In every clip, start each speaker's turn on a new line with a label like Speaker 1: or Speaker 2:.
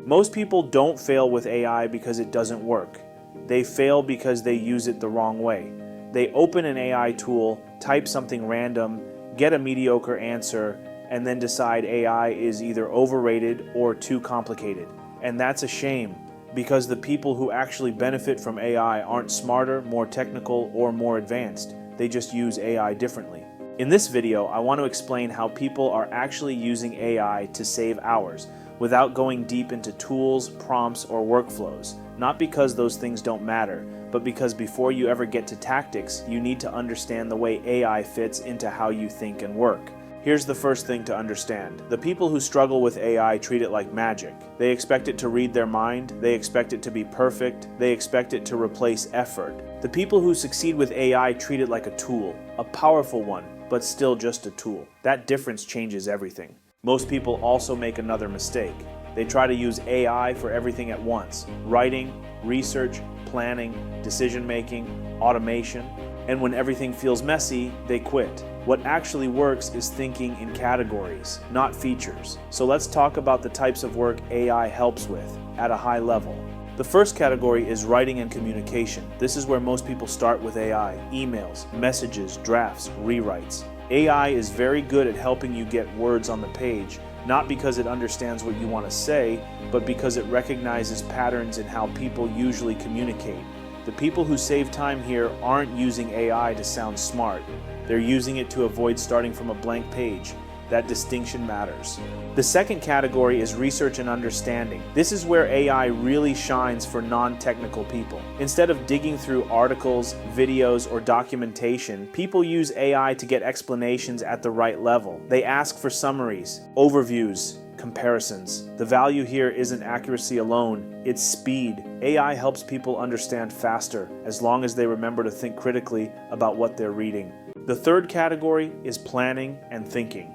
Speaker 1: Most people don't fail with AI because it doesn't work. They fail because they use it the wrong way. They open an AI tool, type something random, get a mediocre answer, and then decide AI is either overrated or too complicated. And that's a shame, because the people who actually benefit from AI aren't smarter, more technical, or more advanced. They just use AI differently. In this video, I want to explain how people are actually using AI to save hours without going deep into tools, prompts, or workflows. Not because those things don't matter, but because before you ever get to tactics, you need to understand the way AI fits into how you think and work. Here's the first thing to understand. The people who struggle with AI treat it like magic. They expect it to read their mind, they expect it to be perfect, they expect it to replace effort. The people who succeed with AI treat it like a tool, a powerful one, but still just a tool. That difference changes everything. Most people also make another mistake. They try to use AI for everything at once: writing, research, planning, decision-making, automation. And when everything feels messy, they quit. What actually works is thinking in categories, not features. So let's talk about the types of work AI helps with at a high level. The first category is writing and communication. This is where most people start with AI: emails, messages, drafts, rewrites. AI is very good at helping you get words on the page, not because it understands what you want to say, but because it recognizes patterns in how people usually communicate. The people who save time here aren't using AI to sound smart. They're using it to avoid starting from a blank page. That distinction matters. The second category is research and understanding. This is where AI really shines for non-technical people. Instead of digging through articles, videos, or documentation, people use AI to get explanations at the right level. They ask for summaries, overviews, comparisons. The value here isn't accuracy alone, it's speed. AI helps people understand faster, as long as they remember to think critically about what they're reading. The third category is planning and thinking.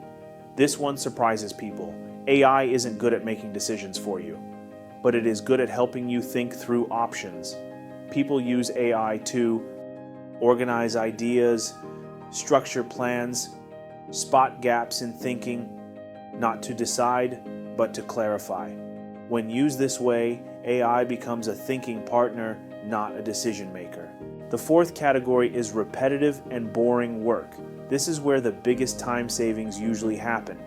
Speaker 1: This one surprises people. AI isn't good at making decisions for you, but it is good at helping you think through options. People use AI to organize ideas, structure plans, spot gaps in thinking, not to decide, but to clarify. When used this way, AI becomes a thinking partner, not a decision maker. The fourth category is repetitive and boring work. This is where the biggest time savings usually happen.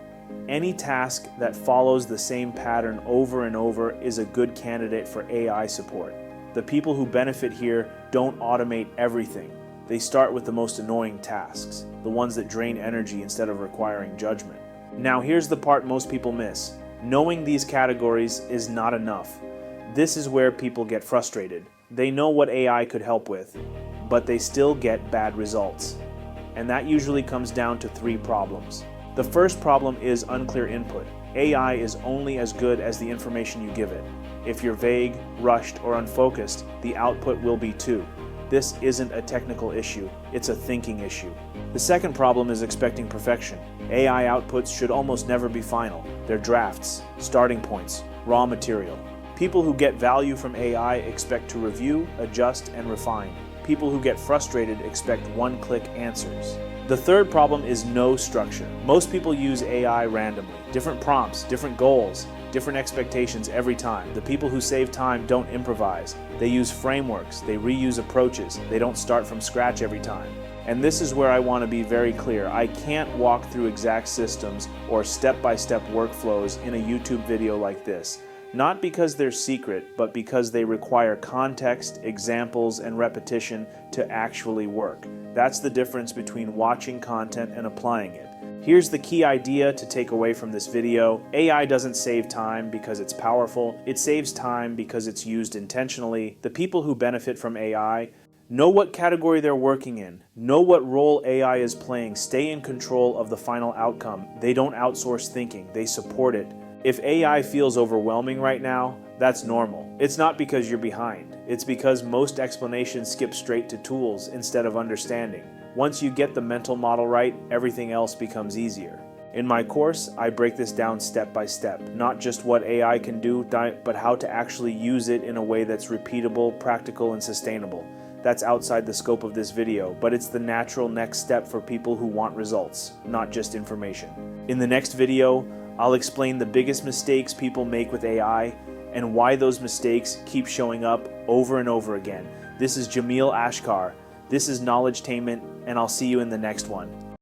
Speaker 1: Any task that follows the same pattern over and over is a good candidate for AI support. The people who benefit here don't automate everything. They start with the most annoying tasks, the ones that drain energy instead of requiring judgment. Now here's the part most people miss. Knowing these categories is not enough. This is where people get frustrated. They know what AI could help with, but they still get bad results. And that usually comes down to three problems. The first problem is unclear input. AI is only as good as the information you give it. If you're vague, rushed, or unfocused, the output will be too. This isn't a technical issue, it's a thinking issue. The second problem is expecting perfection. AI outputs should almost never be final. They're drafts, starting points, raw material. People who get value from AI expect to review, adjust, and refine. People who get frustrated expect one-click answers. The third problem is no structure. Most people use AI randomly. Different prompts, different goals, different expectations every time. The people who save time don't improvise. They use frameworks, they reuse approaches, they don't start from scratch every time. And this is where I want to be very clear. I can't walk through exact systems or step-by-step workflows in a YouTube video like this. Not because they're secret, but because they require context, examples, and repetition to actually work. That's the difference between watching content and applying it. Here's the key idea to take away from this video. AI doesn't save time because it's powerful. It saves time because it's used intentionally. The people who benefit from AI know what category they're working in, know what role AI is playing, stay in control of the final outcome. They don't outsource thinking, they support it. If AI feels overwhelming right now, that's normal. It's not because you're behind. It's because most explanations skip straight to tools instead of understanding. Once you get the mental model right, everything else becomes easier. In my course, I break this down step by step, not just what AI can do, but how to actually use it in a way that's repeatable, practical, and sustainable. That's outside the scope of this video, but it's the natural next step for people who want results, not just information. In the next video, I'll explain the biggest mistakes people make with AI, and why those mistakes keep showing up over and over again. This is Jamil Ashkar. This is Knowledgetainment, and I'll see you in the next one.